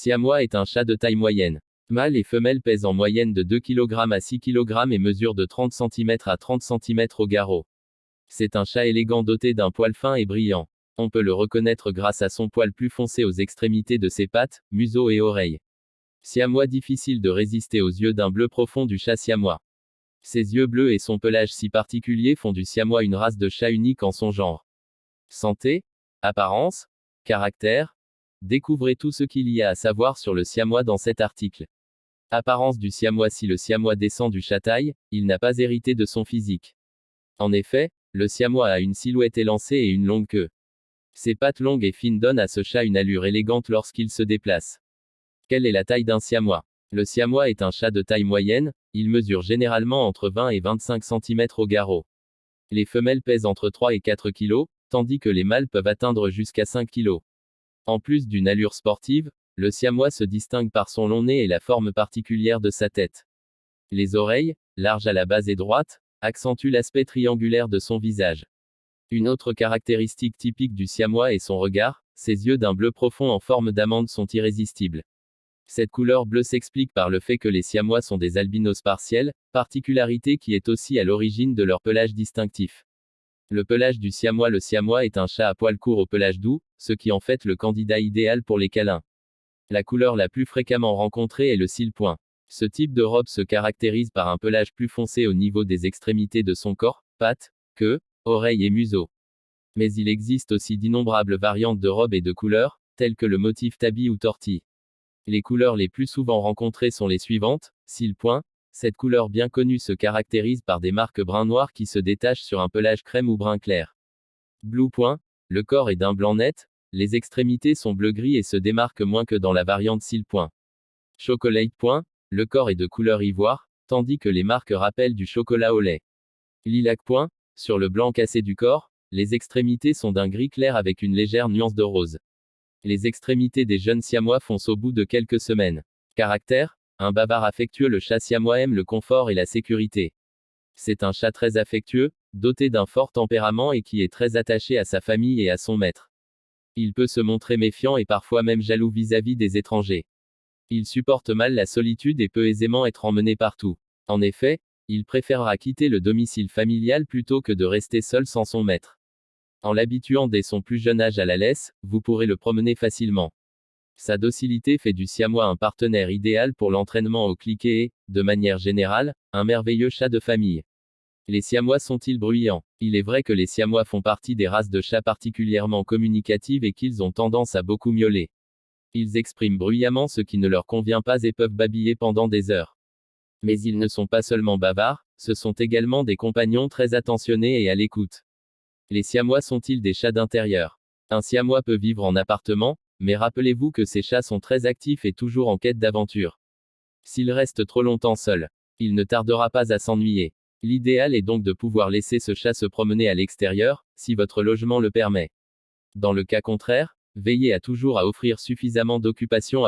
Siamois est un chat de taille moyenne. Mâle et femelle pèsent en moyenne de 2 kg à 6 kg et mesurent de 30 cm à 30 cm au garrot. C'est un chat élégant doté d'un poil fin et brillant. On peut le reconnaître grâce à son poil plus foncé aux extrémités de ses pattes, museau et oreilles. Siamois difficile de résister aux yeux d'un bleu profond du chat siamois. Ses yeux bleus et son pelage si particulier font du siamois une race de chat unique en son genre. Santé, apparence, caractère. Découvrez tout ce qu'il y a à savoir sur le siamois dans cet article. Apparence du siamois. Si le siamois descend du chat taille, il n'a pas hérité de son physique. En effet, le siamois a une silhouette élancée et une longue queue. Ses pattes longues et fines donnent à ce chat une allure élégante lorsqu'il se déplace. Quelle est la taille d'un siamois? Le siamois est un chat de taille moyenne, il mesure généralement entre 20 et 25 cm au garrot. Les femelles pèsent entre 3 et 4 kg, tandis que les mâles peuvent atteindre jusqu'à 5 kg. En plus d'une allure sportive, le siamois se distingue par son long nez et la forme particulière de sa tête. Les oreilles, larges à la base et droites, accentuent l'aspect triangulaire de son visage. Une autre caractéristique typique du siamois est son regard, ses yeux d'un bleu profond en forme d'amande sont irrésistibles. Cette couleur bleue s'explique par le fait que les siamois sont des albinos partiels, particularité qui est aussi à l'origine de leur pelage distinctif. Le pelage du siamois. Le siamois est un chat à poils courts au pelage doux, ce qui en fait le candidat idéal pour les câlins. La couleur la plus fréquemment rencontrée est le cil point. Ce type de robe se caractérise par un pelage plus foncé au niveau des extrémités de son corps, pattes, queue, oreilles et museau. Mais il existe aussi d'innombrables variantes de robes et de couleurs, telles que le motif tabi ou tortille. Les couleurs les plus souvent rencontrées sont les suivantes. Cil point. Cette couleur bien connue se caractérise par des marques brun-noir qui se détachent sur un pelage crème ou brun clair. Blue point. Le corps est d'un blanc net, les extrémités sont bleu-gris et se démarquent moins que dans la variante cil point. Chocolate point. Le corps est de couleur ivoire, tandis que les marques rappellent du chocolat au lait. Lilac point. Sur le blanc cassé du corps, les extrémités sont d'un gris clair avec une légère nuance de rose. Les extrémités des jeunes siamois foncent au bout de quelques semaines. Caractère, un bavard affectueux. Le chat siamois aime le confort et la sécurité. C'est un chat très affectueux, doté d'un fort tempérament et qui est très attaché à sa famille et à son maître. Il peut se montrer méfiant et parfois même jaloux vis-à-vis des étrangers. Il supporte mal la solitude et peut aisément être emmené partout. En effet, il préférera quitter le domicile familial plutôt que de rester seul sans son maître. En l'habituant dès son plus jeune âge à la laisse, vous pourrez le promener facilement. Sa docilité fait du siamois un partenaire idéal pour l'entraînement au cliquet et, de manière générale, un merveilleux chat de famille. Les siamois sont-ils bruyants? Il est vrai que les siamois font partie des races de chats particulièrement communicatives et qu'ils ont tendance à beaucoup miauler. Ils expriment bruyamment ce qui ne leur convient pas et peuvent babiller pendant des heures. Mais ils ne sont pas seulement bavards, ce sont également des compagnons très attentionnés et à l'écoute. Les siamois sont-ils des chats d'intérieur? Un siamois peut vivre en appartement, mais rappelez-vous que ces chats sont très actifs et toujours en quête d'aventure. S'il reste trop longtemps seul, il ne tardera pas à s'ennuyer. L'idéal est donc de pouvoir laisser ce chat se promener à l'extérieur, si votre logement le permet. Dans le cas contraire, veillez à toujours offrir suffisamment d'occupation à votre